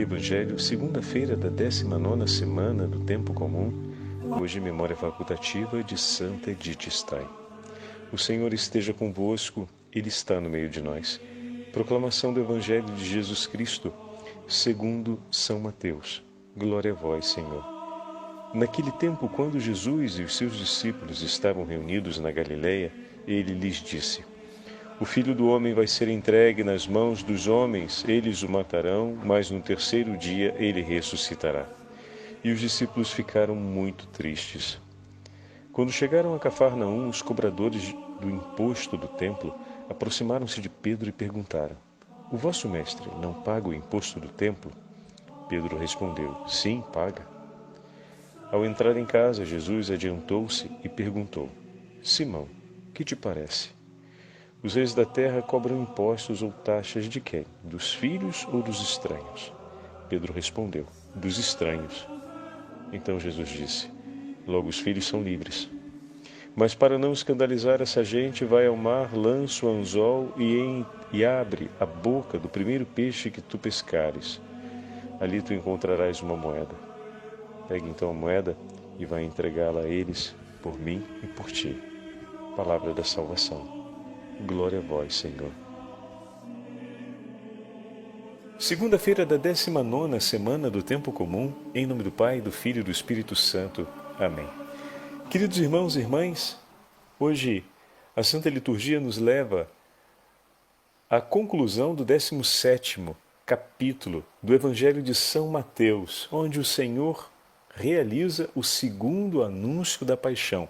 Evangelho, segunda-feira da 19ª semana do Tempo Comum, hoje memória facultativa de Santa Edith Stein. O Senhor esteja convosco, Ele está no meio de nós. Proclamação do Evangelho de Jesus Cristo, segundo São Mateus. Glória a vós, Senhor. Naquele tempo, quando Jesus e os seus discípulos estavam reunidos na Galileia, ele lhes disse: O Filho do Homem vai ser entregue nas mãos dos homens, eles o matarão, mas no terceiro dia ele ressuscitará. E os discípulos ficaram muito tristes. Quando chegaram a Cafarnaum, os cobradores do imposto do templo aproximaram-se de Pedro e perguntaram: O vosso mestre não paga o imposto do templo? Pedro respondeu: Sim, paga. Ao entrar em casa, Jesus adiantou-se e perguntou: Simão, que te parece? Os reis da terra cobram impostos ou taxas de quem? Dos filhos ou dos estranhos? Pedro respondeu: Dos estranhos. Então Jesus disse: Logo os filhos são livres. Mas para não escandalizar essa gente, vai ao mar, lança o anzol e abre a boca do primeiro peixe que tu pescares. Ali tu encontrarás uma moeda. Pegue então a moeda e vai entregá-la a eles, por mim e por ti. Palavra da salvação. Glória a vós, Senhor. Segunda-feira da 19ª semana do Tempo Comum, em nome do Pai, do Filho e do Espírito Santo. Amém. Queridos irmãos e irmãs, hoje a Santa Liturgia nos leva à conclusão do 17º capítulo do Evangelho de São Mateus, onde o Senhor realiza o segundo anúncio da paixão.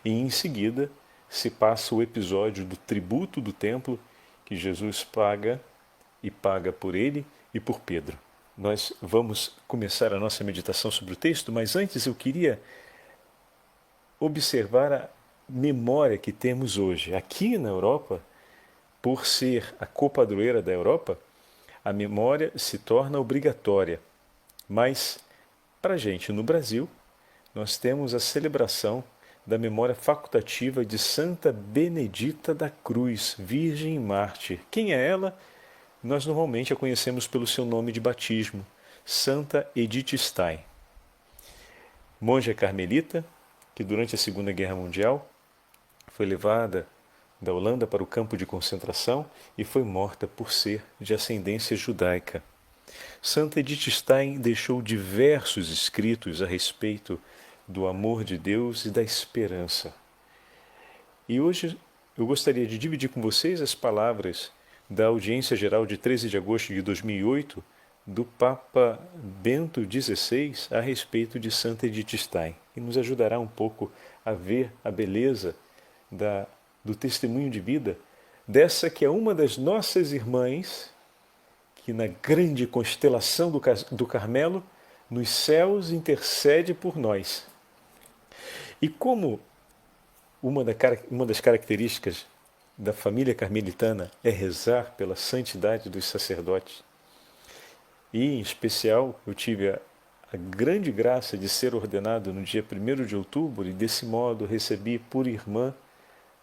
E em seguida se passa o episódio do tributo do templo que Jesus paga e paga por ele e por Pedro. Nós vamos começar a nossa meditação sobre o texto, mas antes eu queria observar a memória que temos hoje. Aqui na Europa, por ser a copadroeira da Europa, a memória se torna obrigatória. Mas, para a gente no Brasil, nós temos a celebração da memória facultativa de Santa Benedita da Cruz, Virgem e Mártir. Quem é ela? Nós normalmente a conhecemos pelo seu nome de batismo, Santa Edith Stein. Monja carmelita, que durante a Segunda Guerra Mundial foi levada da Holanda para o campo de concentração e foi morta por ser de ascendência judaica. Santa Edith Stein deixou diversos escritos a respeito do amor de Deus e da esperança. E hoje eu gostaria de dividir com vocês as palavras da audiência geral de 13 de agosto de 2008 do Papa Bento XVI a respeito de Santa Edith Stein, que nos ajudará um pouco a ver a beleza do testemunho de vida dessa que é uma das nossas irmãs, que na grande constelação do Carmelo, nos céus intercede por nós. E como uma das características da família carmelitana é rezar pela santidade dos sacerdotes, e em especial eu tive a grande graça de ser ordenado no dia 1º de outubro e desse modo recebi por irmã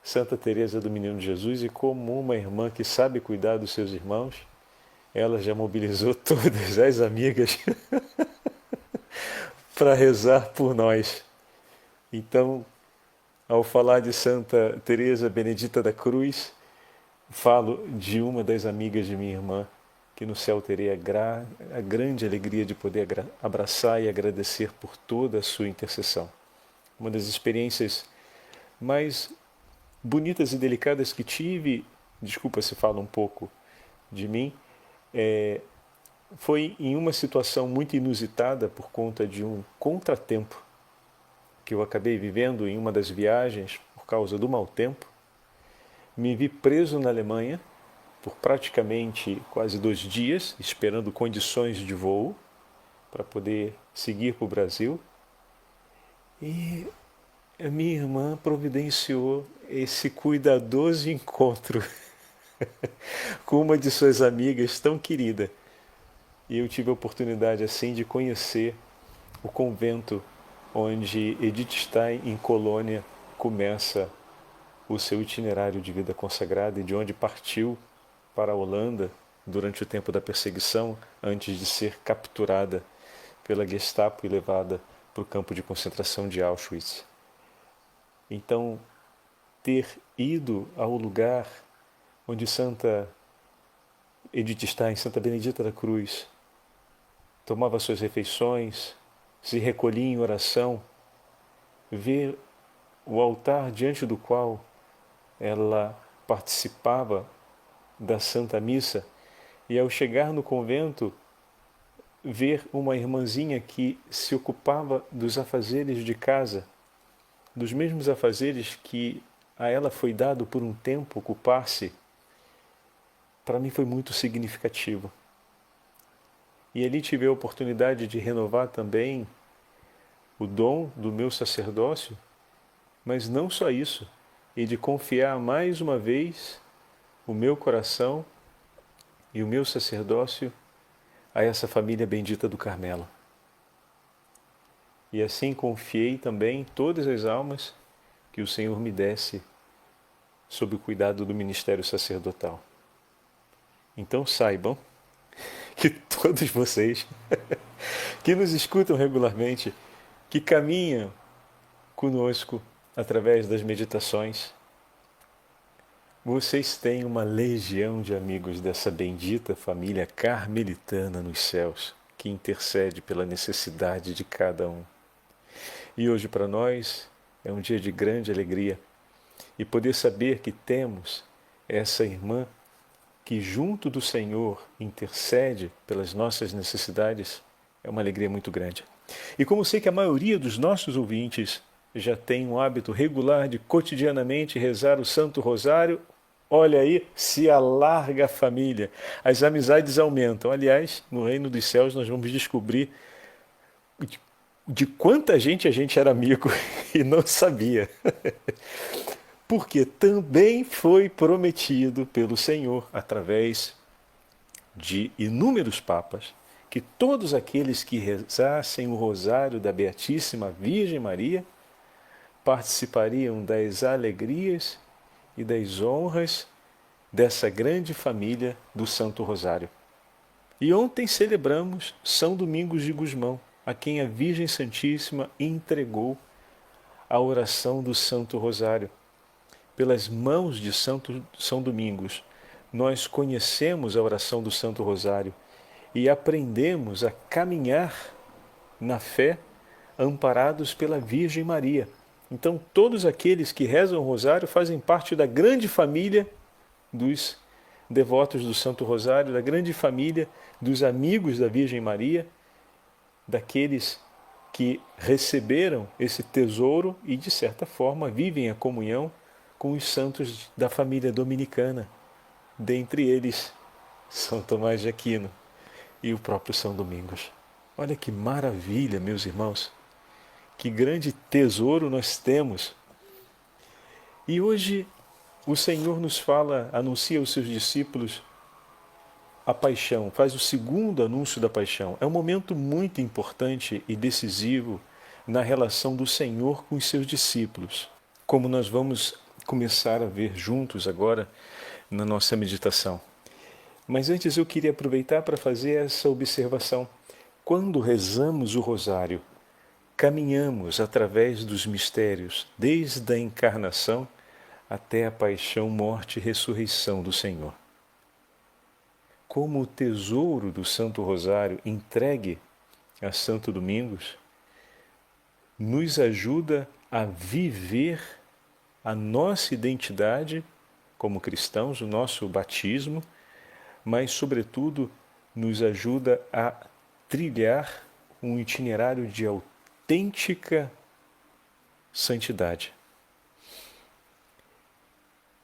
Santa Teresa do Menino Jesus, e como uma irmã que sabe cuidar dos seus irmãos, ela já mobilizou todas as amigas para rezar por nós. Então, ao falar de Santa Teresa Benedita da Cruz, falo de uma das amigas de minha irmã, que no céu terei a grande alegria de poder abraçar e agradecer por toda a sua intercessão. Uma das experiências mais bonitas e delicadas que tive, desculpa se fala um pouco de mim, foi em uma situação muito inusitada por conta de um contratempo que eu acabei vivendo em uma das viagens por causa do mau tempo. Me vi preso na Alemanha por praticamente quase 2 dias, esperando condições de voo para poder seguir para o Brasil. E a minha irmã providenciou esse cuidadoso encontro com uma de suas amigas tão querida. E eu tive a oportunidade assim de conhecer o convento onde Edith Stein, em Colônia, começa o seu itinerário de vida consagrada e de onde partiu para a Holanda durante o tempo da perseguição, antes de ser capturada pela Gestapo e levada para o campo de concentração de Auschwitz. Então, ter ido ao lugar onde Santa Edith Stein, Santa Benedita da Cruz, tomava suas refeições, se recolhia em oração, ver o altar diante do qual ela participava da Santa Missa, e ao chegar no convento, ver uma irmãzinha que se ocupava dos afazeres de casa, dos mesmos afazeres que a ela foi dado por um tempo ocupar-se, para mim foi muito significativo. E ali tive a oportunidade de renovar também o dom do meu sacerdócio, mas não só isso, e de confiar mais uma vez o meu coração e o meu sacerdócio a essa família bendita do Carmelo. E assim confiei também todas as almas que o Senhor me desse sob o cuidado do ministério sacerdotal. Então saibam que todos vocês que nos escutam regularmente, que caminham conosco através das meditações, vocês têm uma legião de amigos dessa bendita família carmelitana nos céus, que intercede pela necessidade de cada um. E hoje para nós é um dia de grande alegria, e poder saber que temos essa irmã que junto do Senhor intercede pelas nossas necessidades é uma alegria muito grande. E como sei que a maioria dos nossos ouvintes já tem um hábito regular de cotidianamente rezar o Santo Rosário, olha aí, se alarga a família, as amizades aumentam. Aliás, no reino dos céus nós vamos descobrir de quanta gente a gente era amigo e não sabia. Porque também foi prometido pelo Senhor, através de inúmeros papas, que todos aqueles que rezassem o rosário da Beatíssima Virgem Maria participariam das alegrias e das honras dessa grande família do Santo Rosário. E ontem celebramos São Domingos de Gusmão, a quem a Virgem Santíssima entregou a oração do Santo Rosário. Pelas mãos de São Domingos, nós conhecemos a oração do Santo Rosário e aprendemos a caminhar na fé, amparados pela Virgem Maria. Então, todos aqueles que rezam o Rosário fazem parte da grande família dos devotos do Santo Rosário, da grande família dos amigos da Virgem Maria, daqueles que receberam esse tesouro e, de certa forma, vivem a comunhão com os santos da família dominicana, dentre eles São Tomás de Aquino e o próprio São Domingos. Olha que maravilha, meus irmãos, que grande tesouro nós temos. E hoje o Senhor nos fala, anuncia aos seus discípulos a paixão, faz o segundo anúncio da paixão. É um momento muito importante e decisivo na relação do Senhor com os seus discípulos, como nós vamos começar a ver juntos agora na nossa meditação. Mas antes eu queria aproveitar para fazer essa observação. Quando rezamos o rosário, caminhamos através dos mistérios, desde a encarnação até a paixão, morte e ressurreição do Senhor. Como o tesouro do Santo Rosário entregue a Santo Domingos nos ajuda a viver a nossa identidade como cristãos, o nosso batismo, mas, sobretudo, nos ajuda a trilhar um itinerário de autêntica santidade.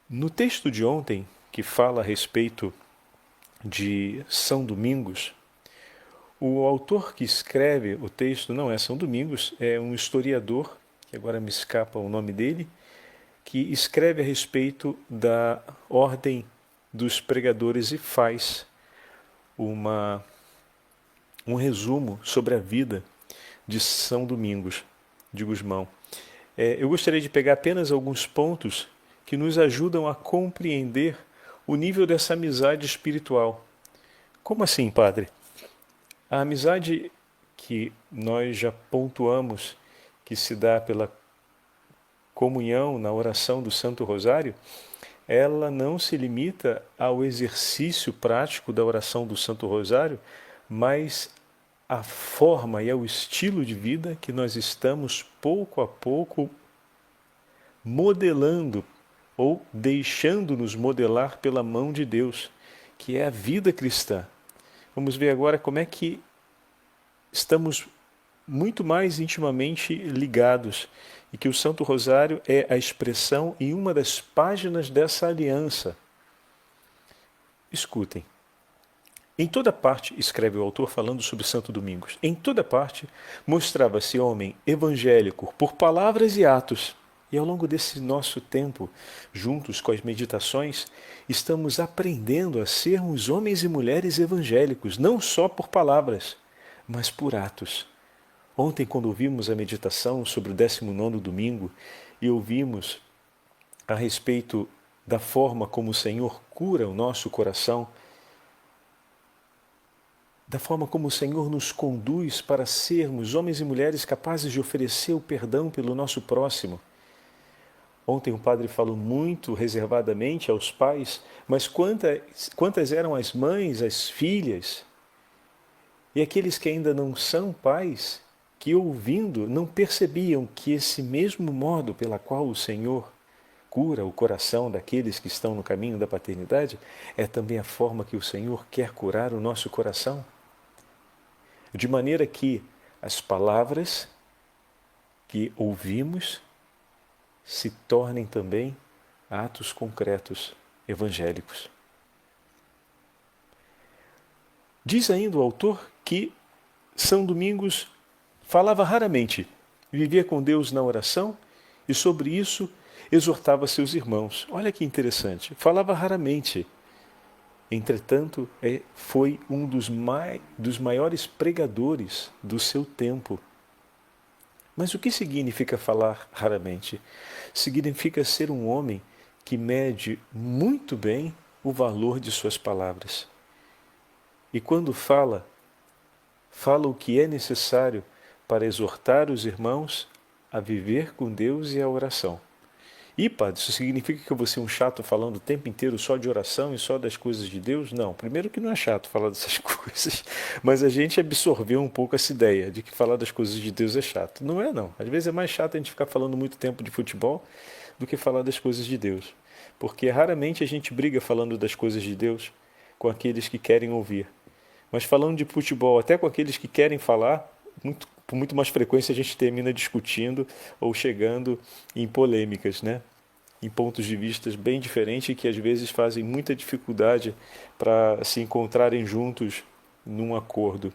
No texto de ontem, que fala a respeito de São Domingos, o autor que escreve o texto não é São Domingos, é um historiador, que agora me escapa o nome dele, que escreve a respeito da ordem dos pregadores e faz um resumo sobre a vida de São Domingos de Gusmão. Eu gostaria de pegar apenas alguns pontos que nos ajudam a compreender o nível dessa amizade espiritual Como assim, padre? A amizade que nós já pontuamos que se dá pela comunhão na oração do Santo Rosário, ela não se limita ao exercício prático da oração do Santo Rosário, mas à forma e ao estilo de vida que nós estamos pouco a pouco modelando ou deixando-nos modelar pela mão de Deus, que é a vida cristã. Vamos ver agora como é que estamos muito mais intimamente ligados e que o Santo Rosário é a expressão e uma das páginas dessa aliança. Escutem. Em toda parte, escreve o autor falando sobre Santo Domingos, em toda parte mostrava-se homem evangélico por palavras e atos. E ao longo desse nosso tempo, juntos com as meditações, estamos aprendendo a sermos homens e mulheres evangélicos, não só por palavras, mas por atos. Ontem, quando ouvimos a meditação sobre o 19º domingo e ouvimos a respeito da forma como o Senhor cura o nosso coração, da forma como o Senhor nos conduz para sermos homens e mulheres capazes de oferecer o perdão pelo nosso próximo. Ontem o padre falou muito reservadamente aos pais, mas quantas eram as mães, as filhas, e aqueles que ainda não são pais, que ouvindo não percebiam que esse mesmo modo pela qual o Senhor cura o coração daqueles que estão no caminho da paternidade é também a forma que o Senhor quer curar o nosso coração. De maneira que as palavras que ouvimos se tornem também atos concretos evangélicos. Diz ainda o autor que São Domingos falava raramente, vivia com Deus na oração e sobre isso exortava seus irmãos. Olha que interessante, falava raramente. Entretanto, foi um dos maiores pregadores do seu tempo. Mas o que significa falar raramente? Significa ser um homem que mede muito bem o valor de suas palavras. E quando fala o que é necessário para exortar os irmãos a viver com Deus e a oração. E, padre, isso significa que eu vou ser um chato falando o tempo inteiro só de oração e só das coisas de Deus? Não. Primeiro que não é chato falar dessas coisas, mas a gente absorveu um pouco essa ideia de que falar das coisas de Deus é chato. Não é, não. Às vezes é mais chato a gente ficar falando muito tempo de futebol do que falar das coisas de Deus. Porque raramente a gente briga falando das coisas de Deus com aqueles que querem ouvir. Mas falando de futebol, até com aqueles que querem falar, com muito mais frequência a gente termina discutindo ou chegando em polêmicas, né? Em pontos de vista bem diferentes que às vezes fazem muita dificuldade para se encontrarem juntos num acordo.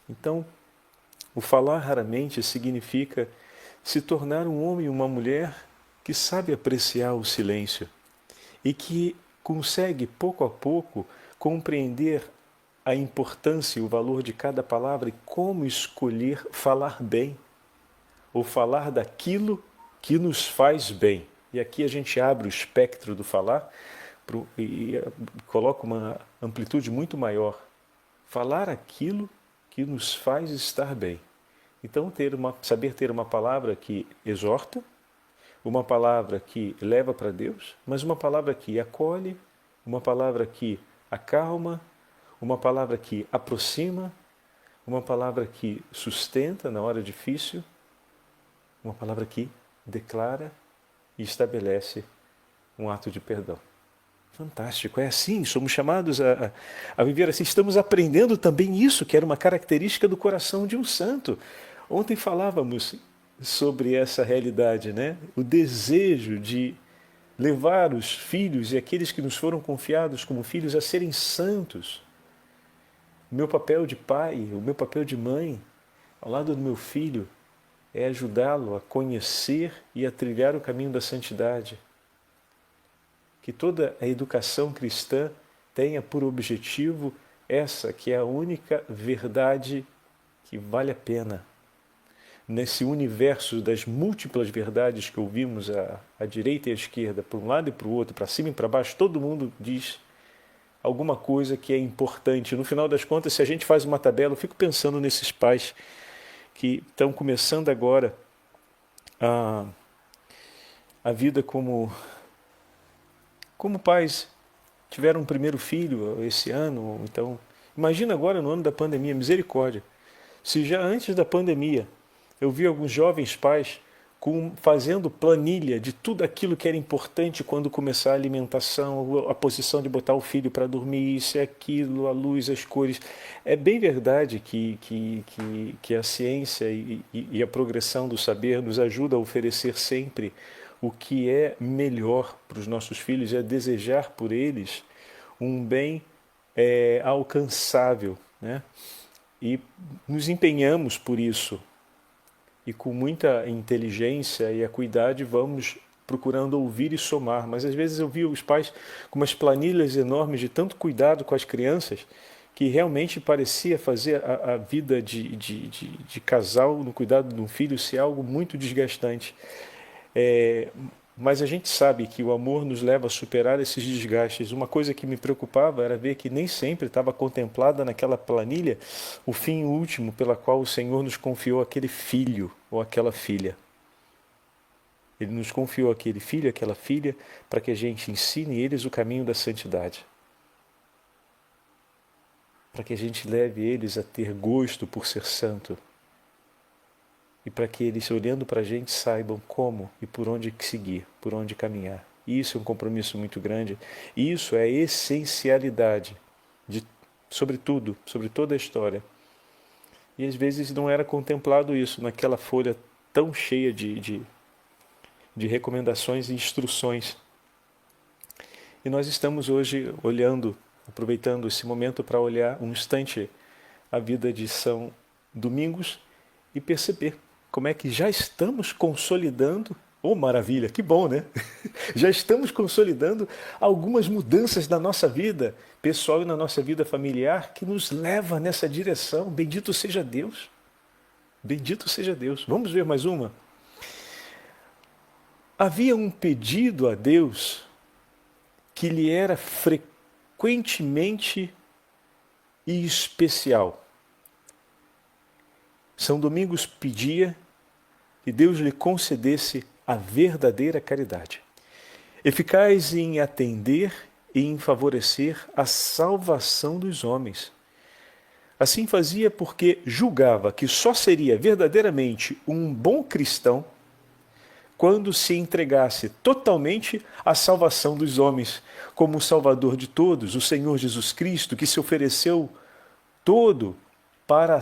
Então, o falar raramente significa se tornar um homem e uma mulher que sabe apreciar o silêncio e que consegue, pouco a pouco, compreender a importância e o valor de cada palavra e como escolher falar bem ou falar daquilo que nos faz bem. E aqui a gente abre o espectro do falar e coloca uma amplitude muito maior. Falar aquilo que nos faz estar bem. Então, saber ter uma palavra que exorta, uma palavra que leva para Deus, mas uma palavra que acolhe, uma palavra que acalma, uma palavra que aproxima, uma palavra que sustenta na hora difícil, uma palavra que declara e estabelece um ato de perdão. Fantástico, é assim, somos chamados a viver assim. Estamos aprendendo também isso, que era uma característica do coração de um santo. Ontem falávamos sobre essa realidade, né? O desejo de levar os filhos e aqueles que nos foram confiados como filhos a serem santos. O meu papel de pai, o meu papel de mãe, ao lado do meu filho, é ajudá-lo a conhecer e a trilhar o caminho da santidade. Que toda a educação cristã tenha por objetivo essa que é a única verdade que vale a pena. Nesse universo das múltiplas verdades que ouvimos à direita e à esquerda, para um lado e para o outro, para cima e para baixo, todo mundo diz alguma coisa que é importante. No final das contas, se a gente faz uma tabela, eu fico pensando nesses pais que estão começando agora a, a vida como pais, tiveram um primeiro filho esse ano, então imagina agora no ano da pandemia, misericórdia. Se já antes da pandemia eu vi alguns jovens pais fazendo planilha de tudo aquilo que era importante quando começar a alimentação, a posição de botar o filho para dormir, isso e aquilo, a luz, as cores. É bem verdade que a ciência e a progressão do saber nos ajuda a oferecer sempre o que é melhor para os nossos filhos, é desejar por eles um bem alcançável, né? E nos empenhamos por isso. E com muita inteligência e acuidade vamos procurando ouvir e somar. Mas às vezes eu vi os pais com umas planilhas enormes de tanto cuidado com as crianças que realmente parecia fazer a vida de casal no cuidado de um filho ser algo muito desgastante. Mas a gente sabe que o amor nos leva a superar esses desgastes. Uma coisa que me preocupava era ver que nem sempre estava contemplada naquela planilha o fim último pela qual o Senhor nos confiou aquele filho ou aquela filha. Ele nos confiou aquele filho, aquela filha, para que a gente ensine eles o caminho da santidade. Para que a gente leve eles a ter gosto por ser santo. E para que eles, olhando para a gente, saibam como e por onde seguir, por onde caminhar. Isso é um compromisso muito grande. E isso é a essencialidade, sobre tudo, sobre toda a história. E às vezes não era contemplado isso naquela folha tão cheia de recomendações e instruções. E nós estamos hoje olhando, aproveitando esse momento para olhar um instante a vida de São Domingos e perceber como é que já estamos consolidando, oh maravilha, que bom, né? Já estamos consolidando algumas mudanças na nossa vida pessoal e na nossa vida familiar que nos leva nessa direção. Bendito seja Deus. Bendito seja Deus. Vamos ver mais uma? Havia um pedido a Deus que lhe era frequentemente e especial. São Domingos pedia que Deus lhe concedesse a verdadeira caridade, eficaz em atender e em favorecer a salvação dos homens. Assim fazia porque julgava que só seria verdadeiramente um bom cristão quando se entregasse totalmente à salvação dos homens, como o Salvador de todos, o Senhor Jesus Cristo, que se ofereceu todo para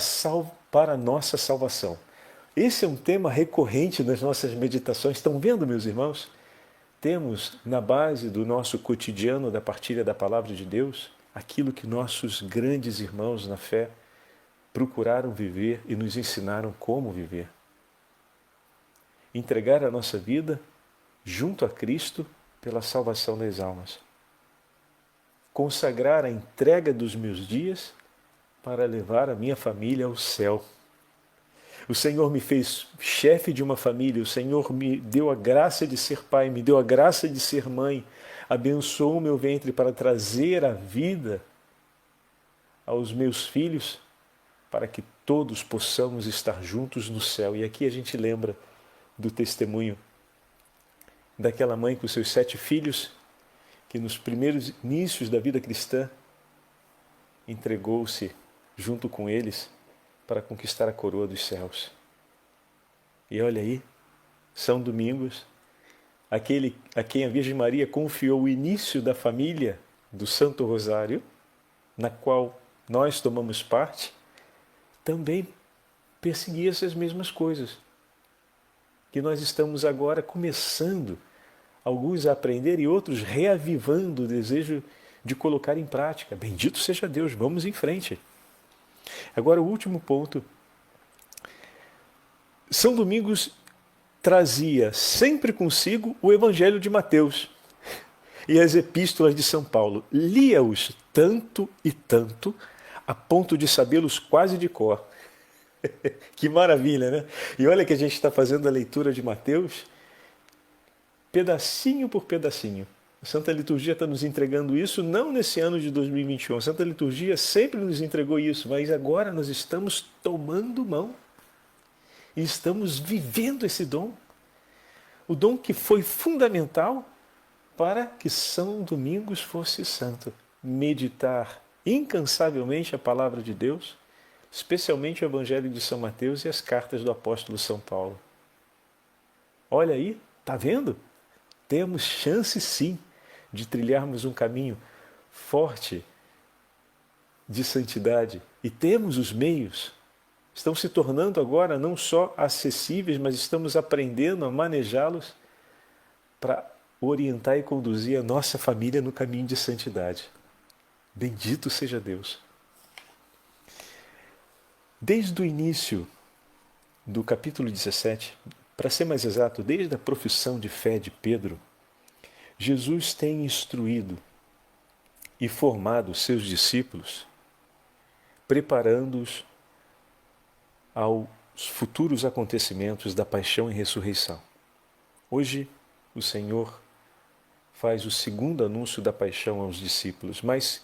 a nossa salvação. Esse é um tema recorrente nas nossas meditações. Estão vendo, meus irmãos? Temos na base do nosso cotidiano, da partilha da Palavra de Deus, aquilo que nossos grandes irmãos na fé procuraram viver e nos ensinaram como viver. Entregar a nossa vida junto a Cristo pela salvação das almas. Consagrar a entrega dos meus dias para levar a minha família ao céu. O Senhor me fez chefe de uma família, o Senhor me deu a graça de ser pai, me deu a graça de ser mãe, abençoou o meu ventre para trazer a vida aos meus filhos, para que todos possamos estar juntos no céu. E aqui a gente lembra do testemunho daquela mãe com seus 7 filhos, que nos primeiros inícios da vida cristã entregou-se junto com eles para conquistar a coroa dos céus. E olha aí, São Domingos, aquele a quem a Virgem Maria confiou o início da família do Santo Rosário, na qual nós tomamos parte, também perseguia essas mesmas coisas que nós estamos agora começando, alguns a aprender e outros reavivando o desejo de colocar em prática. Bendito seja Deus, vamos em frente. Agora o último ponto. São Domingos trazia sempre consigo o Evangelho de Mateus e as epístolas de São Paulo. Lia-os tanto e tanto, a ponto de sabê-los quase de cor. Que maravilha, né? E olha que a gente está fazendo a leitura de Mateus, pedacinho por pedacinho. A Santa Liturgia está nos entregando isso, não nesse ano de 2021. A Santa Liturgia sempre nos entregou isso, mas agora nós estamos tomando mão e estamos vivendo esse dom. O dom que foi fundamental para que São Domingos fosse santo. Meditar incansavelmente a palavra de Deus, especialmente o Evangelho de São Mateus e as cartas do apóstolo São Paulo. Olha aí, está vendo? Temos chance sim de trilharmos um caminho forte de santidade e temos os meios. Estão se tornando agora não só acessíveis, mas estamos aprendendo a manejá-los para orientar e conduzir a nossa família no caminho de santidade. Bendito seja Deus. Desde o início do capítulo 17, para ser mais exato, desde a profissão de fé de Pedro, Jesus tem instruído e formado seus discípulos, preparando-os aos futuros acontecimentos da paixão e ressurreição. Hoje, o Senhor faz o segundo anúncio da paixão aos discípulos, mas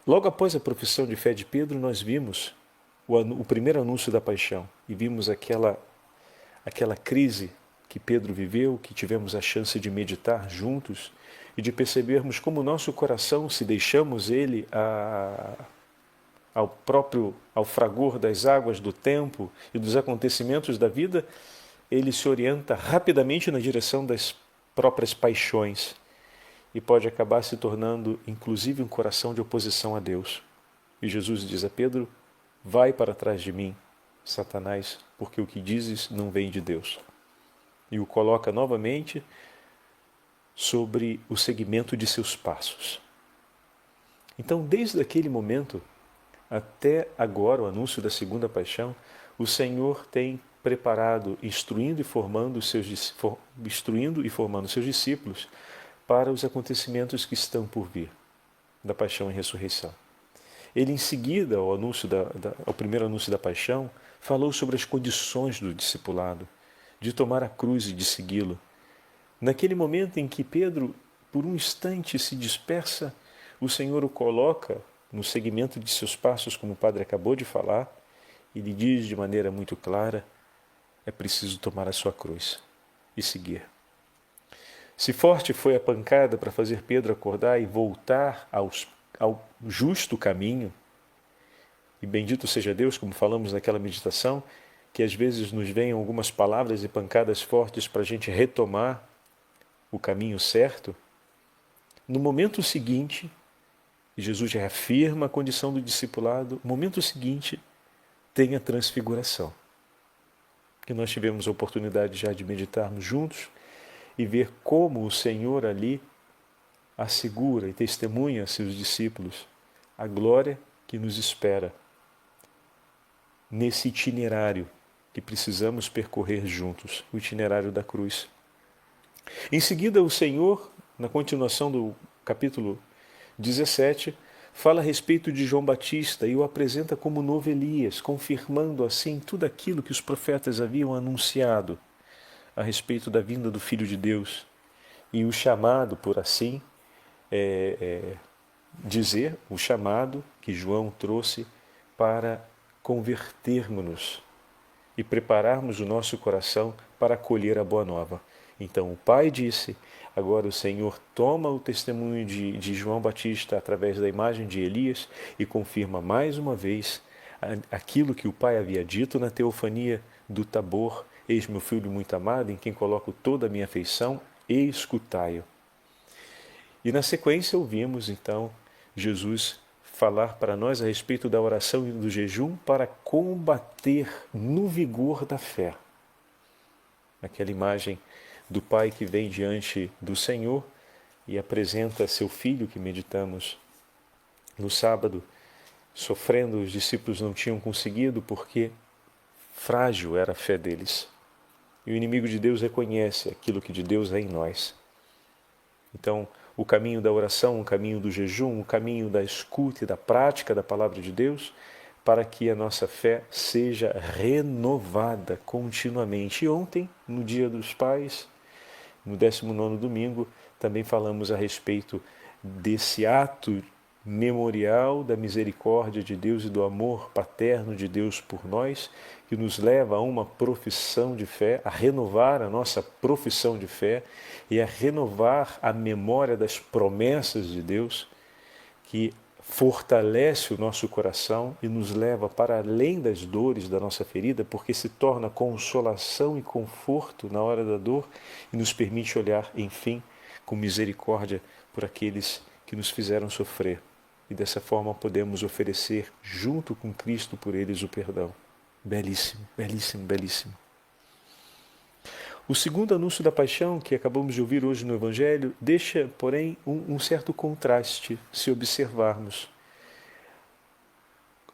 logo após a profissão de fé de Pedro, nós vimos o primeiro anúncio da paixão e vimos aquela crise que Pedro viveu, que tivemos a chance de meditar juntos e de percebermos como o nosso coração, se deixamos ele ao fragor das águas do tempo e dos acontecimentos da vida, ele se orienta rapidamente na direção das próprias paixões e pode acabar se tornando inclusive um coração de oposição a Deus. E Jesus diz a Pedro: vai para trás de mim, Satanás, porque o que dizes não vem de Deus. E o coloca novamente sobre o seguimento de seus passos. Então, desde aquele momento até agora, o anúncio da segunda paixão, o Senhor tem preparado, instruindo e formando seus discípulos para os acontecimentos que estão por vir, da paixão e ressurreição. Ele, em seguida, ao primeiro anúncio da paixão, falou sobre as condições do discipulado, de tomar a cruz e de segui-lo. Naquele momento em que Pedro, por um instante, se dispersa, o Senhor o coloca no seguimento de seus passos, como o padre acabou de falar, e lhe diz de maneira muito clara: é preciso tomar a sua cruz e seguir. Se forte foi a pancada para fazer Pedro acordar e voltar ao justo caminho, e bendito seja Deus, como falamos naquela meditação, que às vezes nos venham algumas palavras e pancadas fortes para a gente retomar o caminho certo, no momento seguinte, Jesus reafirma a condição do discipulado, no momento seguinte tem a transfiguração, que nós tivemos a oportunidade já de meditarmos juntos e ver como o Senhor ali assegura e testemunha a seus discípulos a glória que nos espera nesse itinerário que precisamos percorrer juntos, o itinerário da cruz. Em seguida, o Senhor, na continuação do capítulo 17, fala a respeito de João Batista e o apresenta como novo Elias, confirmando assim tudo aquilo que os profetas haviam anunciado a respeito da vinda do Filho de Deus e o chamado, por assim dizer, o chamado que João trouxe para convertermos-nos e prepararmos o nosso coração para acolher a Boa Nova. Então o Pai disse, agora o Senhor toma o testemunho de João Batista através da imagem de Elias e confirma mais uma vez aquilo que o Pai havia dito na teofania do Tabor: eis meu Filho muito amado, em quem coloco toda a minha afeição, e escutai-o. E na sequência ouvimos então Jesus falar para nós a respeito da oração e do jejum para combater no vigor da fé. Aquela imagem do Pai que vem diante do Senhor e apresenta seu Filho, que meditamos no sábado, sofrendo. Os discípulos não tinham conseguido porque frágil era a fé deles. E o inimigo de Deus reconhece aquilo que de Deus é em nós. Então, o caminho da oração, o caminho do jejum, o caminho da escuta e da prática da palavra de Deus, para que a nossa fé seja renovada continuamente. E ontem, no Dia dos Pais, no 19º domingo, também falamos a respeito desse ato memorial da misericórdia de Deus e do amor paterno de Deus por nós, que nos leva a uma profissão de fé, a renovar a nossa profissão de fé e a renovar a memória das promessas de Deus, que fortalece o nosso coração e nos leva para além das dores da nossa ferida, porque se torna consolação e conforto na hora da dor e nos permite olhar, enfim, com misericórdia por aqueles que nos fizeram sofrer. E dessa forma podemos oferecer, junto com Cristo, por eles o perdão. Belíssimo, belíssimo, belíssimo. O segundo anúncio da paixão, que acabamos de ouvir hoje no Evangelho, deixa, porém, um certo contraste, se observarmos.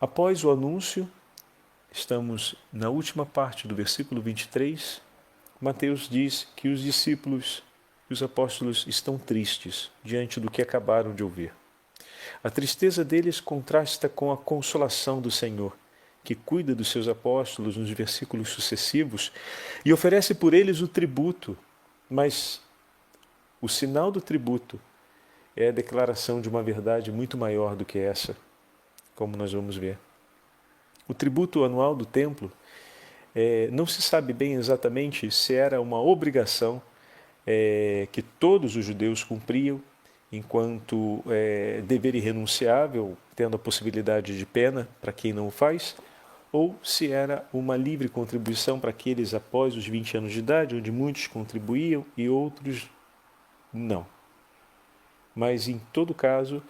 Após o anúncio, estamos na última parte do versículo 23, Mateus diz que os discípulos e os apóstolos estão tristes diante do que acabaram de ouvir. A tristeza deles contrasta com a consolação do Senhor, que cuida dos seus apóstolos nos versículos sucessivos e oferece por eles o tributo, mas o sinal do tributo é a declaração de uma verdade muito maior do que essa, como nós vamos ver. O tributo anual do templo não se sabe bem exatamente se era uma obrigação que todos os judeus cumpriam, enquanto dever irrenunciável, tendo a possibilidade de pena para quem não o faz, ou se era uma livre contribuição para aqueles após os 20 anos de idade, onde muitos contribuíam e outros não. Mas, em todo caso,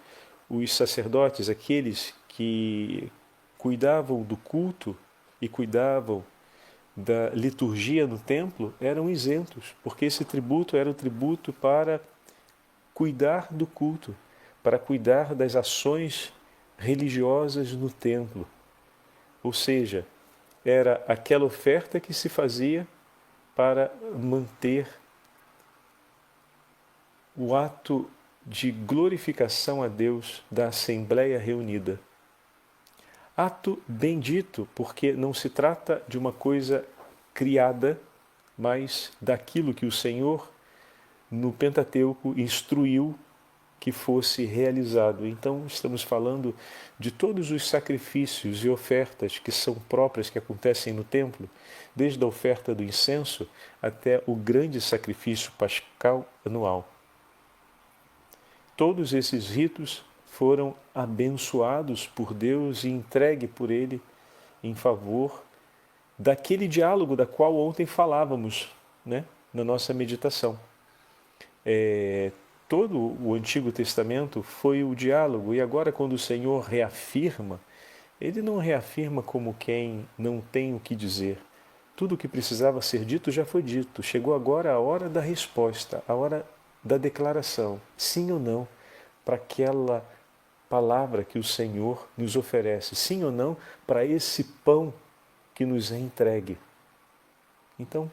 os sacerdotes, aqueles que cuidavam do culto e cuidavam da liturgia no templo, eram isentos, porque esse tributo era o tributo para cuidar do culto, para cuidar das ações religiosas no templo. Ou seja, era aquela oferta que se fazia para manter o ato de glorificação a Deus da Assembleia reunida. Ato bendito, porque não se trata de uma coisa criada, mas daquilo que o Senhor, no Pentateuco, instruiu que fosse realizado. Então, estamos falando de todos os sacrifícios e ofertas que são próprias, que acontecem no templo, desde a oferta do incenso até o grande sacrifício pascal anual. Todos esses ritos foram abençoados por Deus e entregue por Ele em favor daquele diálogo da qual ontem falávamos, né, na nossa meditação. Todo o Antigo Testamento foi o diálogo, e agora quando o Senhor reafirma, Ele não reafirma como quem não tem o que dizer. Tudo o que precisava ser dito já foi dito. Chegou agora a hora da resposta, a hora da declaração, sim ou não, para aquela palavra que o Senhor nos oferece, sim ou não, para esse pão que nos é entregue. Então,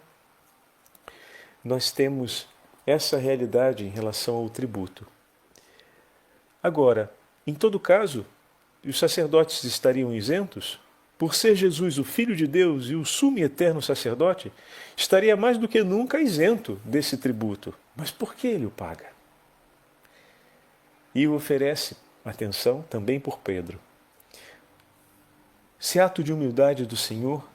nós temos essa realidade em relação ao tributo. Agora, em todo caso, os sacerdotes estariam isentos? Por ser Jesus o Filho de Deus e o sumo e eterno sacerdote, estaria mais do que nunca isento desse tributo. Mas por que ele o paga? E o oferece, atenção, também por Pedro. Esse ato de humildade do Senhor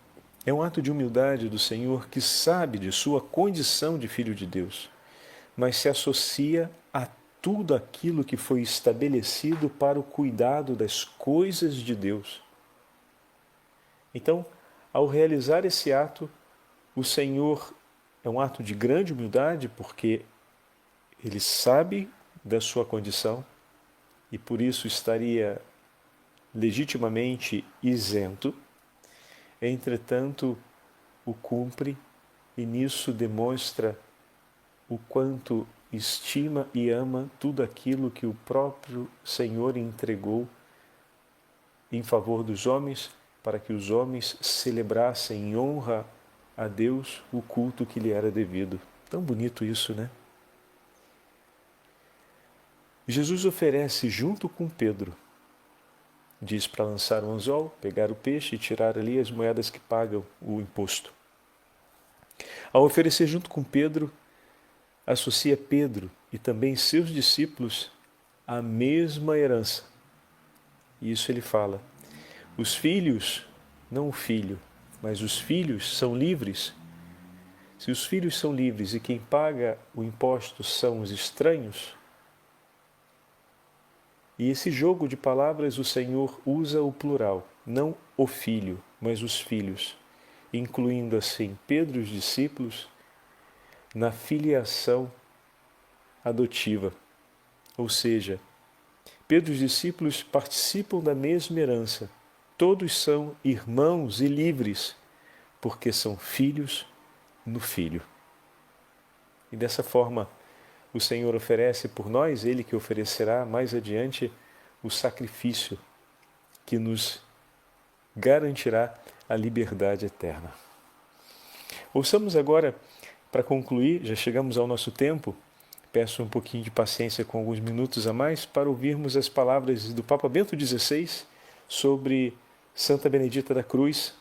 é um ato de humildade do Senhor que sabe de sua condição de Filho de Deus, mas se associa a tudo aquilo que foi estabelecido para o cuidado das coisas de Deus. Então, ao realizar esse ato, o Senhor é um ato de grande humildade, porque Ele sabe da sua condição e por isso estaria legitimamente isento. Entretanto, o cumpre e nisso demonstra o quanto estima e ama tudo aquilo que o próprio Senhor entregou em favor dos homens, para que os homens celebrassem em honra a Deus o culto que lhe era devido. Tão bonito isso, né? Jesus oferece junto com Pedro, diz para lançar o anzol, pegar o peixe e tirar ali as moedas que pagam o imposto. Ao oferecer junto com Pedro, associa Pedro e também seus discípulos a mesma herança. E isso ele fala. Os filhos, não o filho, mas os filhos são livres. Se os filhos são livres e quem paga o imposto são os estranhos, e esse jogo de palavras o Senhor usa o plural, não o filho, mas os filhos, incluindo assim Pedro e os discípulos na filiação adotiva. Ou seja, Pedro e os discípulos participam da mesma herança. Todos são irmãos e livres, porque são filhos no Filho. E dessa forma, o Senhor oferece por nós, Ele que oferecerá mais adiante o sacrifício que nos garantirá a liberdade eterna. Ouçamos agora, para concluir, já chegamos ao nosso tempo, peço um pouquinho de paciência com alguns minutos a mais para ouvirmos as palavras do Papa Bento XVI sobre Santa Benedita da Cruz,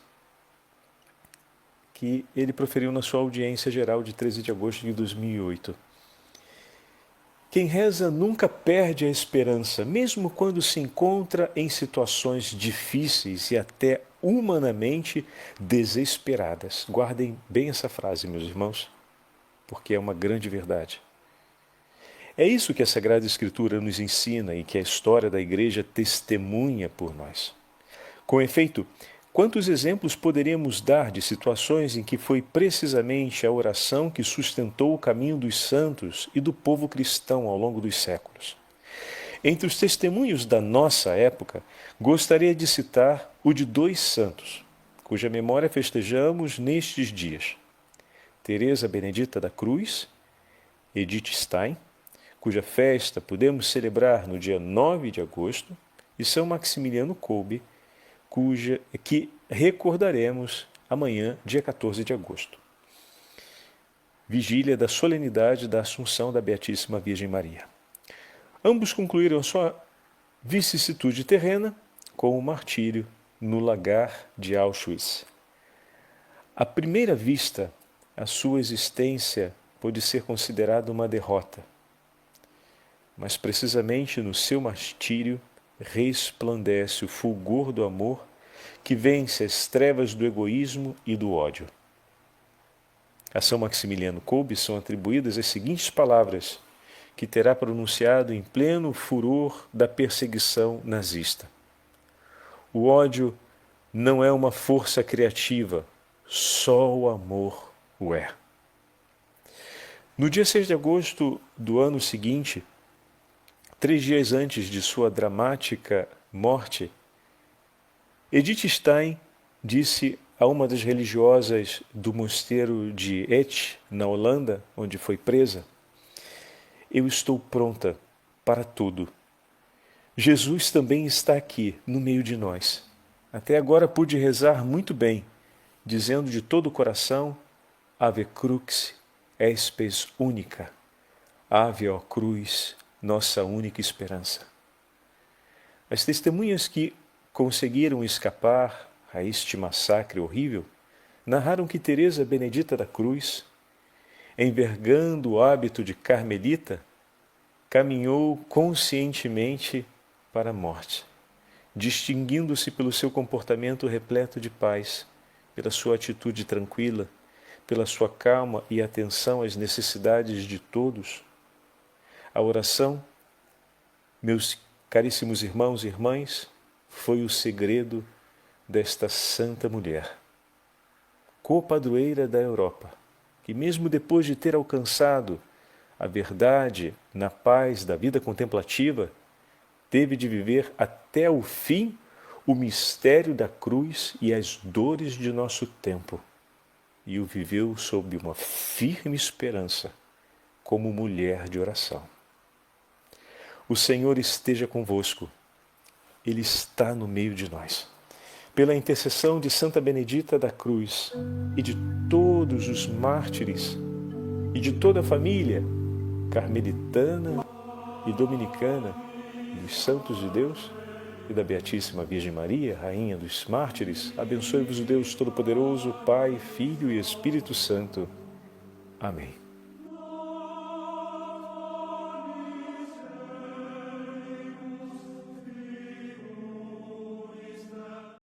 que ele proferiu na sua audiência geral de 13 de agosto de 2008. Quem reza nunca perde a esperança, mesmo quando se encontra em situações difíceis e até humanamente desesperadas. Guardem bem essa frase, meus irmãos, porque é uma grande verdade. É isso que a Sagrada Escritura nos ensina e que a história da Igreja testemunha por nós. Com efeito, quantos exemplos poderíamos dar de situações em que foi precisamente a oração que sustentou o caminho dos santos e do povo cristão ao longo dos séculos? Entre os testemunhos da nossa época, gostaria de citar o de dois santos, cuja memória festejamos nestes dias. Teresa Benedita da Cruz, Edith Stein, cuja festa podemos celebrar no dia 9 de agosto, e São Maximiliano Kolbe, que recordaremos amanhã, dia 14 de agosto. Vigília da solenidade da Assunção da Beatíssima Virgem Maria. Ambos concluíram sua vicissitude terrena com o martírio no lagar de Auschwitz. À primeira vista, a sua existência pode ser considerada uma derrota, mas precisamente no seu martírio resplandece o fulgor do amor que vence as trevas do egoísmo e do ódio. A São Maximiliano Kolbe são atribuídas as seguintes palavras que terá pronunciado em pleno furor da perseguição nazista. O ódio não é uma força criativa, só o amor o é. No dia 6 de agosto do ano seguinte, 3 dias antes de sua dramática morte, Edith Stein disse a uma das religiosas do mosteiro de Et, na Holanda, onde foi presa: eu estou pronta para tudo. Jesus também está aqui, no meio de nós. Até agora pude rezar muito bem, dizendo de todo o coração: Ave crux, espes única. Ave, ó cruz, nossa única esperança. As testemunhas que conseguiram escapar a este massacre horrível narraram que Teresa Benedita da Cruz, envergando o hábito de carmelita, caminhou conscientemente para a morte, distinguindo-se pelo seu comportamento repleto de paz, pela sua atitude tranquila, pela sua calma e atenção às necessidades de todos. A oração, meus caríssimos irmãos e irmãs, foi o segredo desta santa mulher, copadroeira da Europa, que mesmo depois de ter alcançado a verdade na paz da vida contemplativa, teve de viver até o fim o mistério da cruz e as dores de nosso tempo, e o viveu sob uma firme esperança, como mulher de oração. O Senhor esteja convosco, Ele está no meio de nós. Pela intercessão de Santa Benedita da Cruz e de todos os mártires e de toda a família carmelitana e dominicana dos santos de Deus e da Beatíssima Virgem Maria, Rainha dos Mártires, abençoe-vos o Deus Todo-Poderoso, Pai, Filho e Espírito Santo. Amém.